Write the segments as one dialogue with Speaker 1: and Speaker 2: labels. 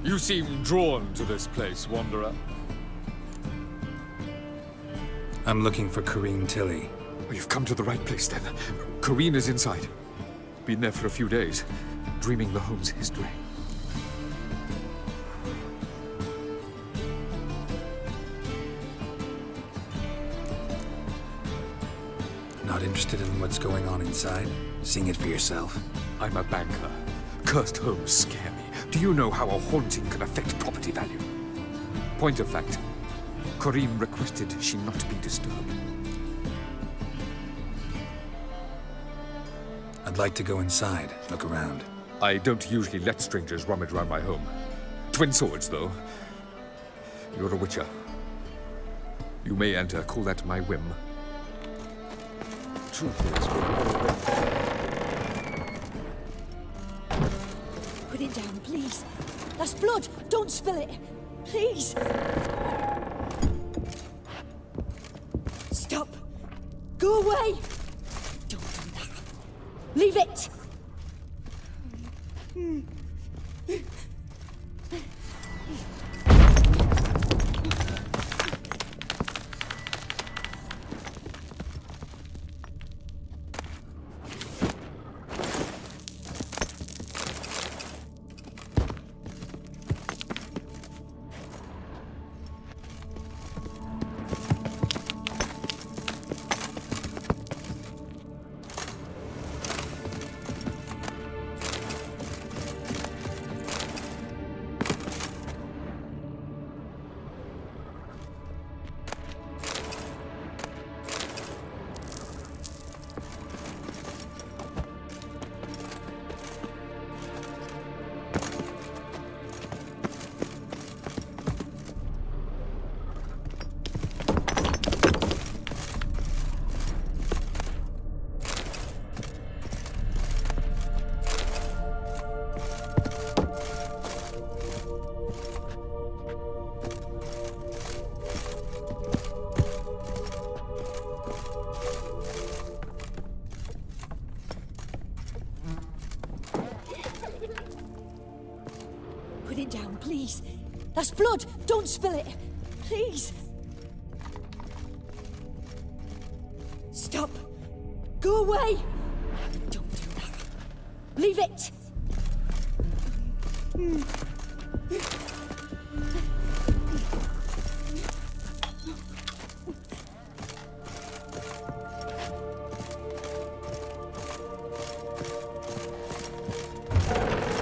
Speaker 1: You seem drawn to this place, Wanderer.
Speaker 2: I'm looking for Kareen Tilly.
Speaker 1: Oh, you've come to the right place, then. Kareen is inside. Been there for a few days, dreaming the home's history.
Speaker 2: Not interested in what's going on inside? Seeing it for yourself.
Speaker 1: I'm a banker. Cursed homes scare me. Do you know how a haunting can affect property value? Point of fact, Kareen requested she not be disturbed.
Speaker 2: I'd like to go inside, look around.
Speaker 1: I don't usually let strangers rummage around my home. Twin swords, though. You're a witcher. You may enter, call that my whim. Truth is,
Speaker 3: Put it down, please. That's blood. Don't spill it. Please. Stop. Go away. Don't do that. Leave it. Put it down, please. That's blood. Don't spill it. Please. Stop. Go away. Don't do that. Leave it.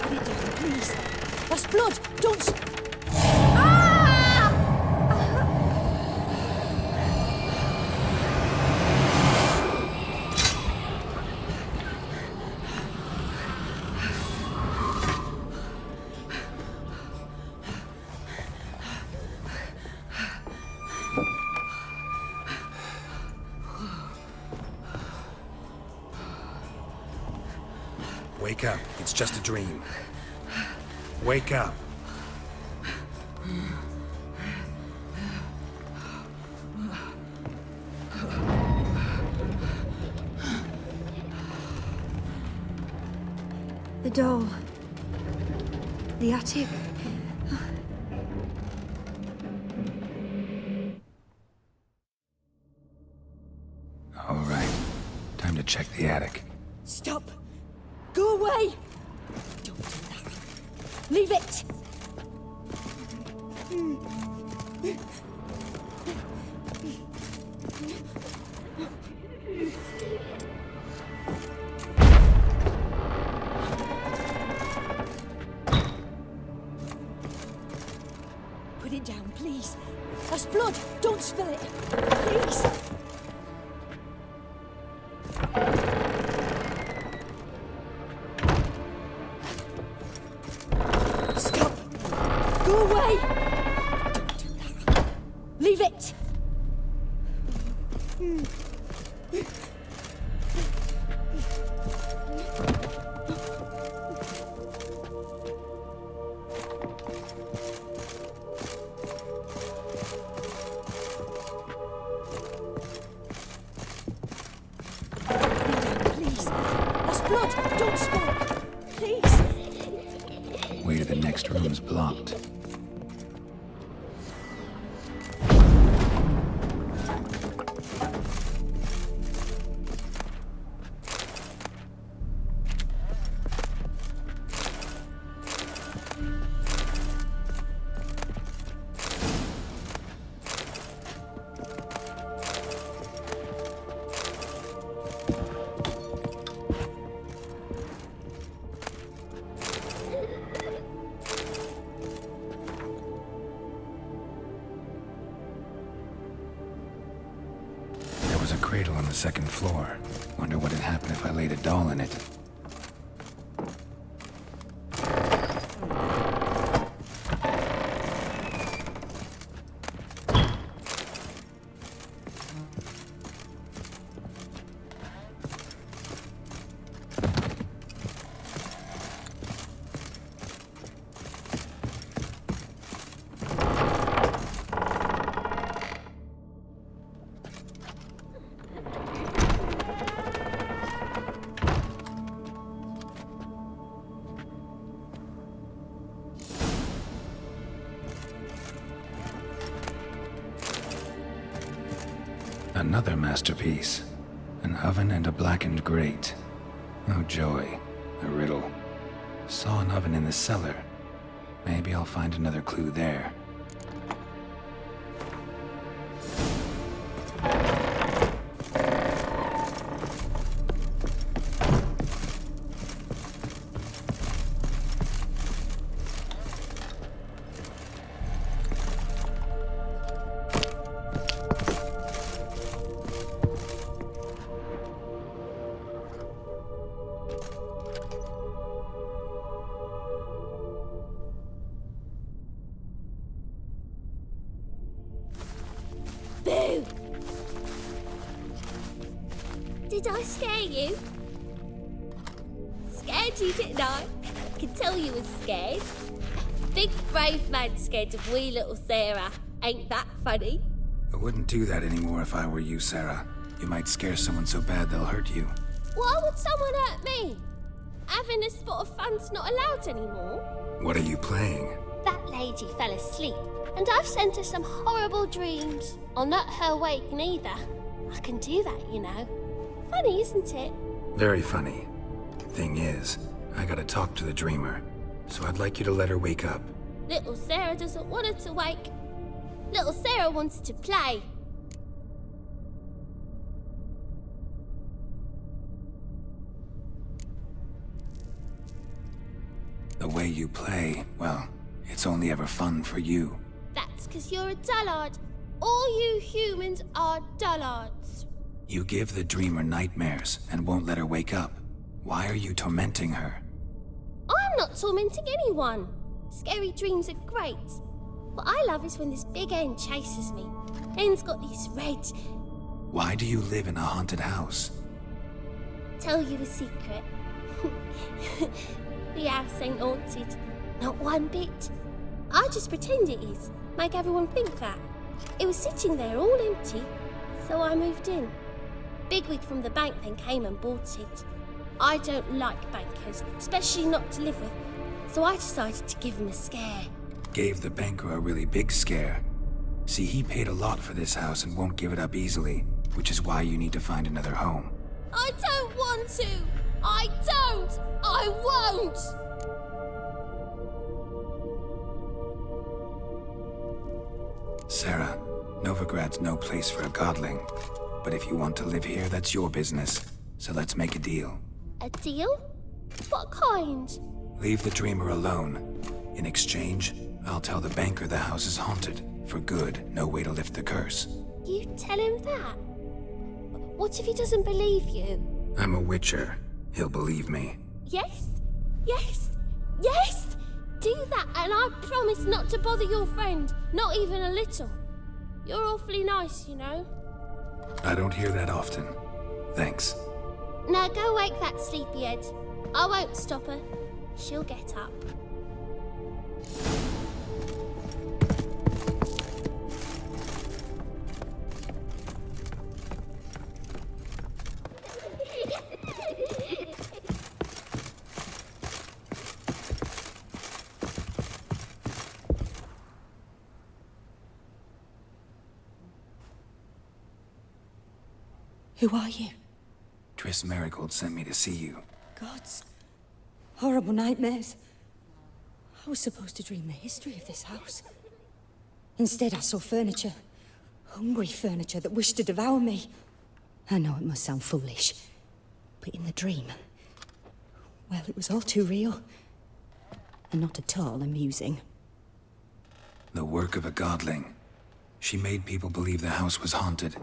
Speaker 3: Put it down, please. That's blood. Don't.
Speaker 2: Wake up. It's just a dream. Wake up.
Speaker 3: The doll. The attic.
Speaker 2: All right. Time to check the attic.
Speaker 3: Stop. Go away. Don't do that. Leave it. Put it down, please. That's blood. Don't spill it. Please. Stop. Go away. Don't do that. Leave it. Please. That's blood. Don't spill it. Please.
Speaker 2: Way to the next next room's blocked. There was a cradle on the second floor. Wonder what had happened if I laid a doll in it. Another masterpiece. An oven and a blackened grate. Oh joy. A riddle. Saw an oven in the cellar. Maybe I'll find another clue there.
Speaker 4: Boo! Did I scare you? Scared you, didn't I? I can tell you was scared. Big brave man scared of wee little Sarah. Ain't that funny?
Speaker 2: I wouldn't do that anymore if I were you, Sarah. You might scare someone so bad they'll hurt you.
Speaker 4: Why would someone hurt me? Having a spot of fun's not allowed anymore.
Speaker 2: What are you playing?
Speaker 4: That lady fell asleep, and I've sent her some horrible dreams. I'll not her wake neither. I can do that, you know. Funny, isn't it?
Speaker 2: Very funny. Thing is, I gotta talk to the dreamer, so I'd like you to let her wake up.
Speaker 4: Little Sarah doesn't want her to wake. Little Sarah wants to play.
Speaker 2: The way you play, well, it's only ever fun for you.
Speaker 4: That's 'cause you're a dullard. All you humans are dullards.
Speaker 2: You give the dreamer nightmares and won't let her wake up. Why are you tormenting her?
Speaker 4: I'm not tormenting anyone. Scary dreams are great. What I love is when this big hen chases me. Hen's got these red...
Speaker 2: Why do you live in a haunted house?
Speaker 4: Tell you a secret. The house ain't haunted. Not one bit. I just pretend it is. Make everyone think that. It was sitting there all empty, so I moved in. Bigwig from the bank then came and bought it. I don't like bankers, especially not to live with, so I decided to give him a scare.
Speaker 2: Gave the banker a really big scare. See, he paid a lot for this house and won't give it up easily, which is why you need to find another home.
Speaker 4: I don't want to! I don't! I won't!
Speaker 2: Sarah, Novigrad's no place for a godling. But if you want to live here, that's your business. So let's make a deal.
Speaker 4: A deal? What kind?
Speaker 2: Leave the dreamer alone. In exchange, I'll tell the banker the house is haunted. For good, no way to lift the curse.
Speaker 4: You tell him that? What if he doesn't believe you?
Speaker 2: I'm a witcher. He'll believe me.
Speaker 4: Yes? Yes? Yes! Do that and I promise not to bother your friend. Not even a little. You're awfully nice, you know.
Speaker 2: I don't hear that often. Thanks.
Speaker 4: Now go wake that sleepyhead. I won't stop her. She'll get up.
Speaker 3: Who are you?
Speaker 2: Triss Merigold sent me to see you.
Speaker 3: Gods. Horrible nightmares. I was supposed to dream the history of this house. Instead, I saw furniture. Hungry furniture that wished to devour me. I know it must sound foolish, but in the dream, well, it was all too real. And not at all amusing.
Speaker 2: The work of a godling. She made people believe the house was haunted.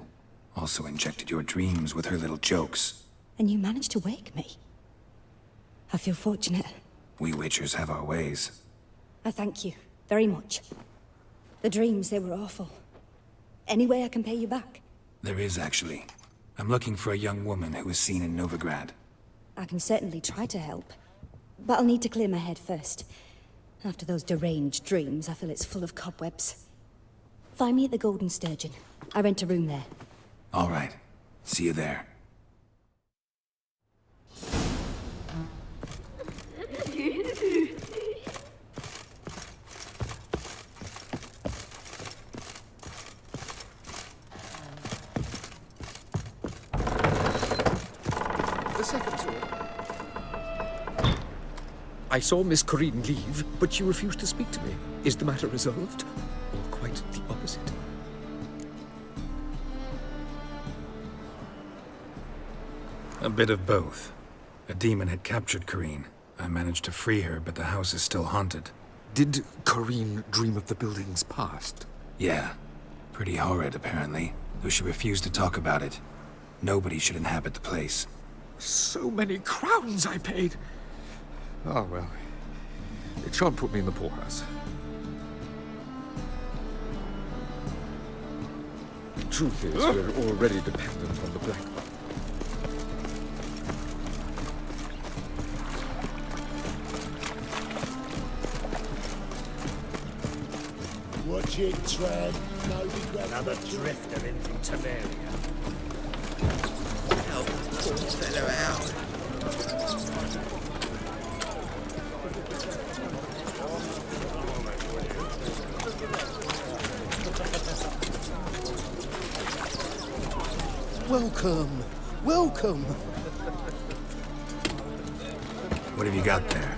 Speaker 2: Also injected your dreams with her little jokes.
Speaker 3: And you managed to wake me. I feel fortunate.
Speaker 2: We Witchers have our ways.
Speaker 3: I thank you very much. The dreams, they were awful. Any way I can pay you back?
Speaker 2: There is, actually. I'm looking for a young woman who was seen in Novigrad.
Speaker 3: I can certainly try to help. But I'll need to clear my head first. After those deranged dreams, I feel it's full of cobwebs. Find me at the Golden Sturgeon. I rent a room there.
Speaker 2: All right. See you there.
Speaker 1: The second sword. I saw Miss Corinne leave, but she refused to speak to me. Is the matter resolved? Or quite the opposite?
Speaker 2: A bit of both. A demon had captured Corinne. I managed to free her, but the house is still haunted.
Speaker 1: Did Corinne dream of the building's past?
Speaker 2: Yeah. Pretty horrid, apparently, though she refused to talk about it. Nobody should inhabit the place.
Speaker 1: So many crowns I paid! Oh, well. It shan't put me in the poorhouse. The truth is, we're already dependent on the Black One.
Speaker 5: Watch it, Tread. No regret.
Speaker 6: Another drifter in from Temeria. Help the poor fellow out.
Speaker 5: Welcome. Welcome.
Speaker 2: What have you got there?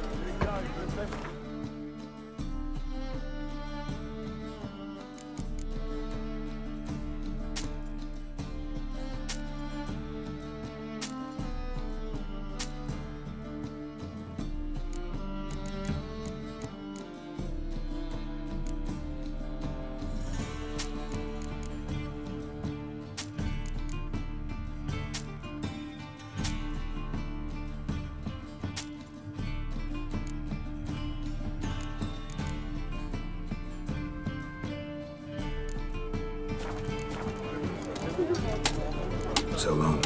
Speaker 2: So long.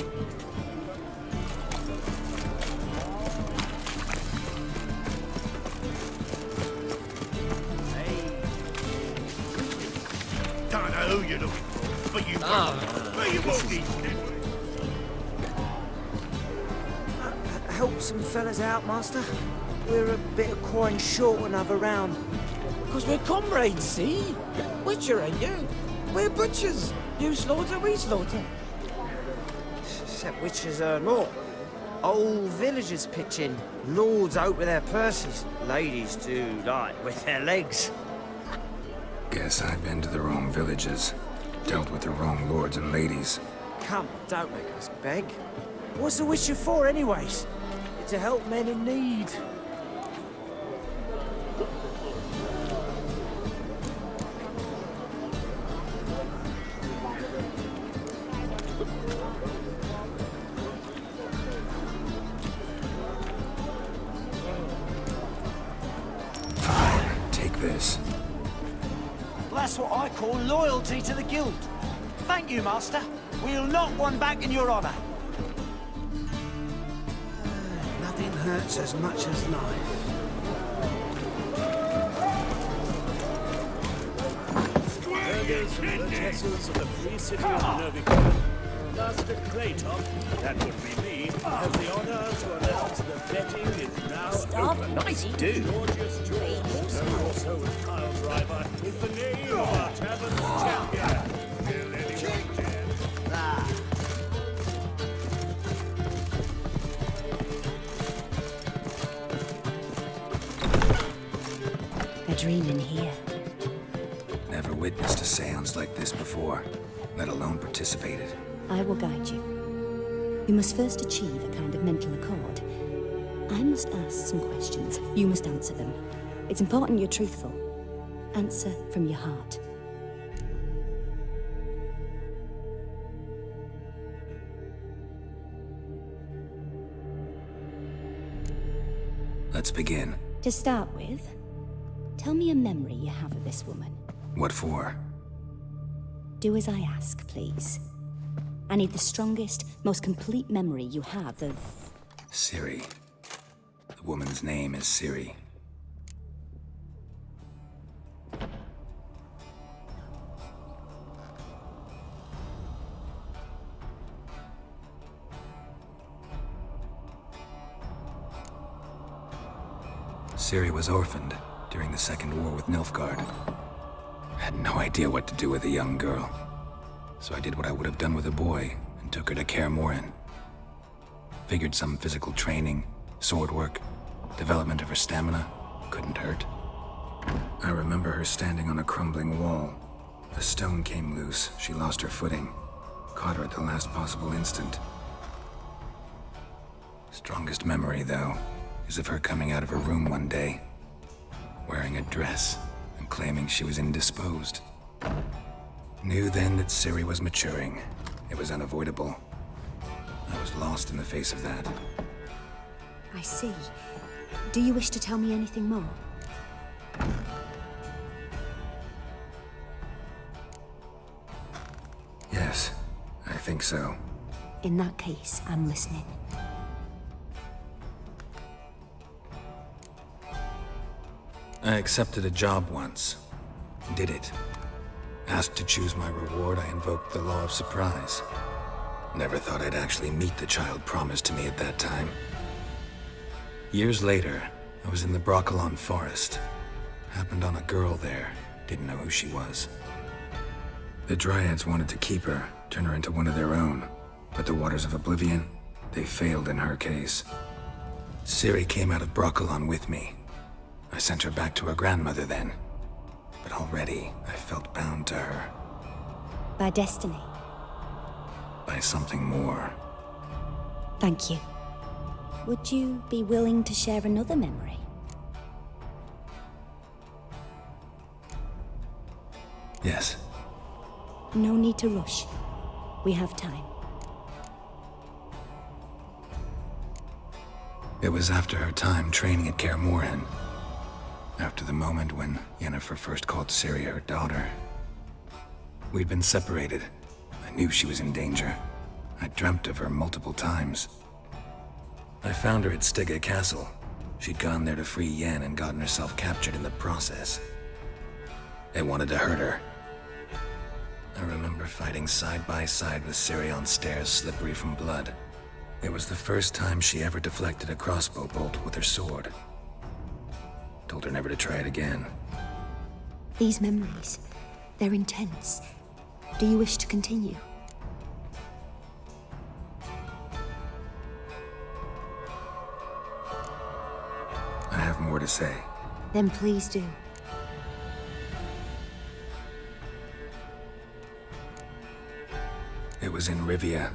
Speaker 6: Don't know who you're looking for, but you won't. But you won't need
Speaker 7: Help some fellas out, Master. We're a bit of coin short another round.
Speaker 8: Because we're comrades, see? Witcher, ain't you? We're butchers. You slaughter, we slaughter.
Speaker 7: Except witches earn more. Old villagers pitch in. Lords out with their purses. Ladies do like with their legs.
Speaker 2: Guess I've been to the wrong villages. Dealt with the wrong lords and ladies.
Speaker 7: Come, don't make us beg. What's the witcher for, anyways? It's to help men in need.
Speaker 2: This.
Speaker 7: That's what I call loyalty to the guild. Thank you, Master. We'll knock one back in your honor. Nothing hurts as much as life.
Speaker 6: Burghers and burgesses of the free city of Novigrad. Master Claytop, that would be me, has the honor to announce the betting is now open.
Speaker 3: Nice
Speaker 6: dude. Gorgeous George, known also as Kyle Driver, is the name of our tavern's champion. Will anyone dare?
Speaker 3: dreaming here.
Speaker 2: Never witnessed a seance like this before, let alone participated.
Speaker 3: I will guide you. You must first achieve a kind of mental accord. I must ask some questions. You must answer them. It's important you're truthful. Answer from your heart.
Speaker 2: Let's begin.
Speaker 3: To start with, tell me a memory you have of this woman.
Speaker 2: What for?
Speaker 3: Do as I ask, please. I need the strongest, most complete memory you have of...
Speaker 2: Ciri. The woman's name is Ciri. Ciri was orphaned during the Second War with Nilfgaard. I had no idea what to do with a young girl, so I did what I would have done with a boy and took her to Kaer Morhen. Figured some physical training, sword work, development of her stamina couldn't hurt. I remember her standing on a crumbling wall. A stone came loose, she lost her footing, caught her at the last possible instant. Strongest memory, though, is of her coming out of her room one day, wearing a dress and claiming she was indisposed. Knew then that Ciri was maturing. It was unavoidable. I was lost in the face of that.
Speaker 3: I see. Do you wish to tell me anything more?
Speaker 2: Yes, I think so.
Speaker 3: In that case, I'm listening.
Speaker 2: I accepted a job once. Did it. Asked to choose my reward, I invoked the law of surprise. Never thought I'd actually meet the child promised to me at that time. Years later, I was in the Brokilon forest. Happened on a girl there. Didn't know who she was. The Dryads wanted to keep her, turn her into one of their own. But the Waters of Oblivion, they failed in her case. Ciri came out of Brokilon with me. I sent her back to her grandmother then. But already, I felt bound to her.
Speaker 3: By destiny.
Speaker 2: By something more.
Speaker 3: Thank you. Would you be willing to share another memory?
Speaker 2: Yes.
Speaker 3: No need to rush. We have time.
Speaker 2: It was after her time training at Kaer Morhen. After the moment when Yennefer first called Ciri her daughter. We'd been separated. I knew she was in danger. I dreamt of her multiple times. I found her at Stygga Castle. She'd gone there to free Yen and gotten herself captured in the process. They wanted to hurt her. I remember fighting side by side with Ciri on stairs slippery from blood. It was the first time she ever deflected a crossbow bolt with her sword. Told her never to try it again.
Speaker 3: These memories, they're intense. Do you wish to continue?
Speaker 2: I have more to say.
Speaker 3: Then please do.
Speaker 2: It was in Rivia.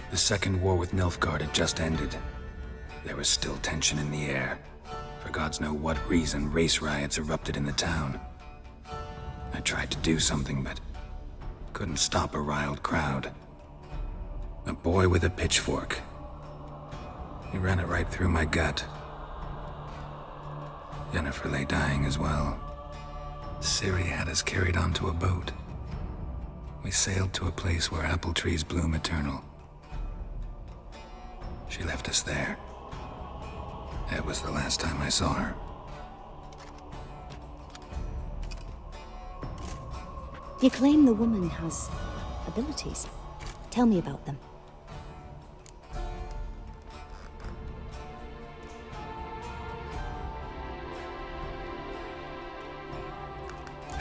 Speaker 2: The Second War with Nilfgaard had just ended. There was still tension in the air. For gods know what reason, race riots erupted in the town. I tried to do something, but couldn't stop a riled crowd. A boy with a pitchfork. He ran it right through my gut. Yennefer lay dying as well. Ciri had us carried onto a boat. We sailed to a place where apple trees bloom eternal. She left us there. That was the last time I saw her.
Speaker 3: You claim the woman has abilities. Tell me about them.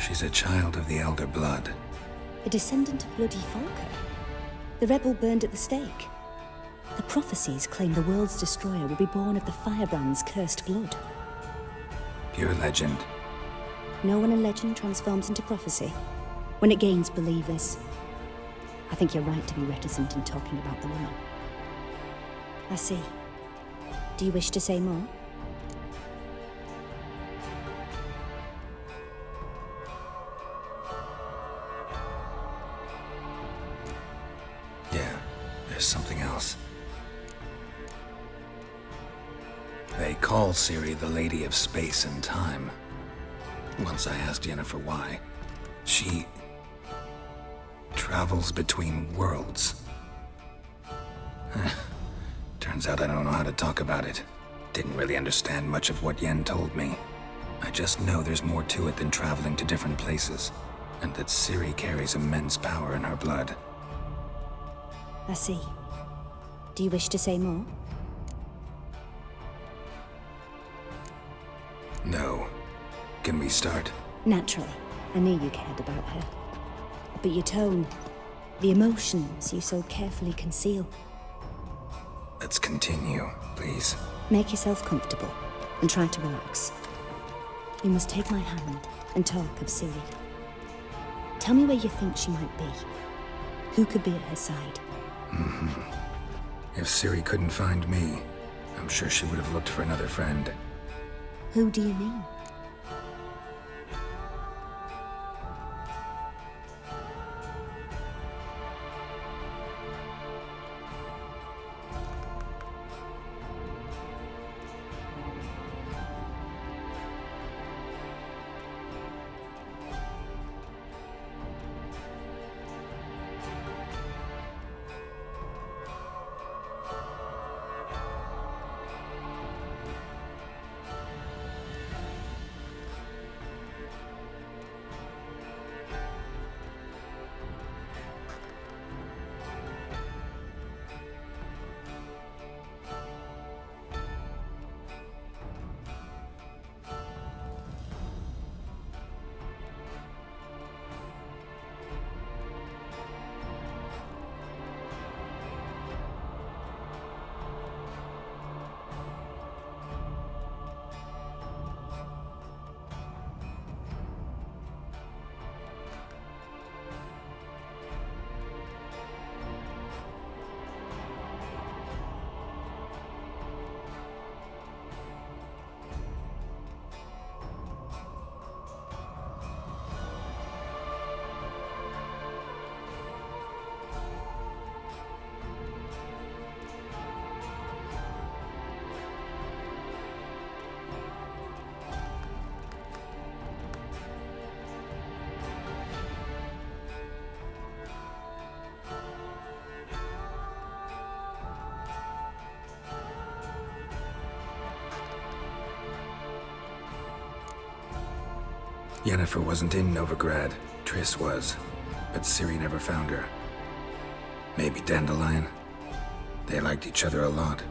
Speaker 2: She's a child of the Elder Blood.
Speaker 3: A descendant of bloody Falker. The rebel burned at the stake. The prophecies claim the world's destroyer will be born of the Firebrand's cursed blood.
Speaker 2: Pure legend.
Speaker 3: Know when a legend transforms into prophecy? When it gains believers. I think you're right to be reticent in talking about the woman. I see. Do you wish to say more?
Speaker 2: Yeah, there's something else. They call Ciri the Lady of Space and Time. Once I asked Yennefer why. She travels between worlds. Turns out I don't know how to talk about it. Didn't really understand much of what Yen told me. I just know there's more to it than traveling to different places, and that Ciri carries immense power in her blood.
Speaker 3: I see. Do you wish to say more?
Speaker 2: No. Can we start?
Speaker 3: Naturally. I knew you cared about her. But your tone, the emotions you so carefully conceal.
Speaker 2: Let's continue, please.
Speaker 3: Make yourself comfortable and try to relax. You must take my hand and talk of Ciri. Tell me where you think she might be. Who could be at her side?
Speaker 2: If Ciri couldn't find me, I'm sure she would have looked for another friend.
Speaker 3: Who do you mean?
Speaker 2: Yennefer wasn't in Novigrad. Triss was. But Ciri never found her. Maybe Dandelion? They liked each other a lot.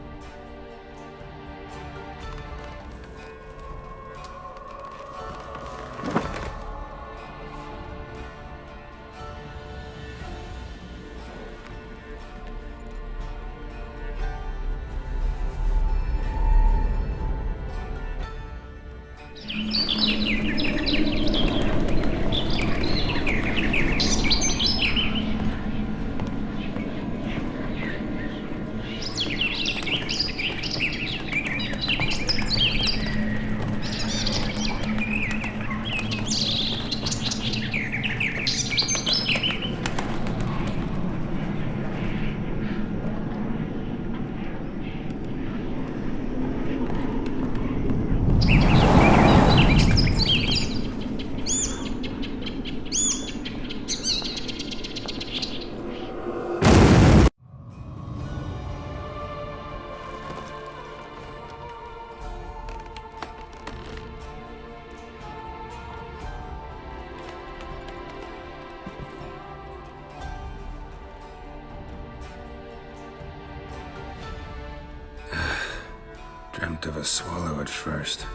Speaker 2: Dreamt of a swallow at first.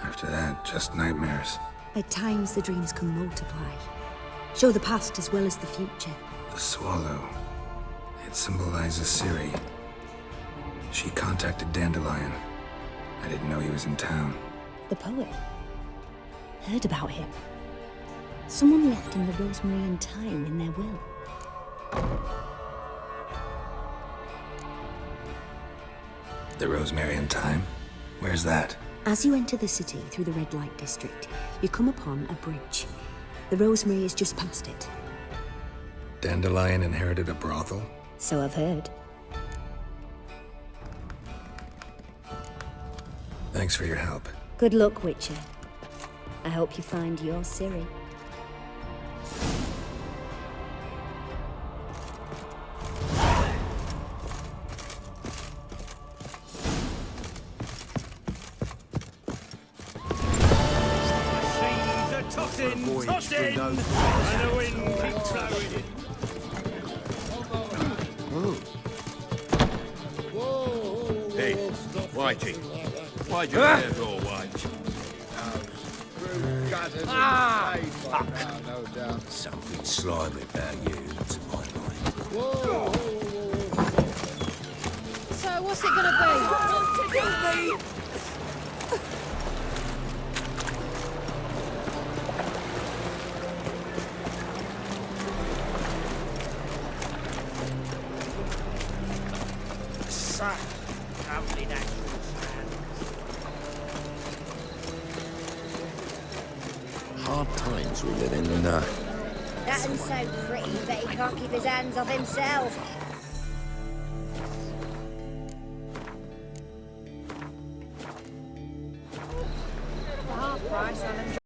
Speaker 2: After that, just nightmares.
Speaker 3: At times, the dreams can multiply. Show the past as well as the future.
Speaker 2: The swallow. It symbolizes Ciri. She contacted Dandelion. I didn't know he was in town.
Speaker 3: The poet. Heard about him. Someone left him the rosemary and thyme in their will.
Speaker 2: The Rosemary and Thyme? Where's that?
Speaker 3: As you enter the city through the red light district, you come upon a bridge. The rosemary is just past it.
Speaker 2: Dandelion inherited a brothel?
Speaker 3: So I've heard.
Speaker 2: Thanks for your help.
Speaker 3: Good luck, Witcher. I hope you find your Ciri.
Speaker 6: Toss in, and the wind keeps blowing.
Speaker 9: Hey, Whitey. Why'd your hair go white?
Speaker 6: Something slimy about you, to my mind.
Speaker 10: So what's it gonna be?
Speaker 7: Such lovely natural sand.
Speaker 9: Hard times we live in, and
Speaker 10: That one's so pretty, but he can't keep his hands off himself. For half price, I'll enjoy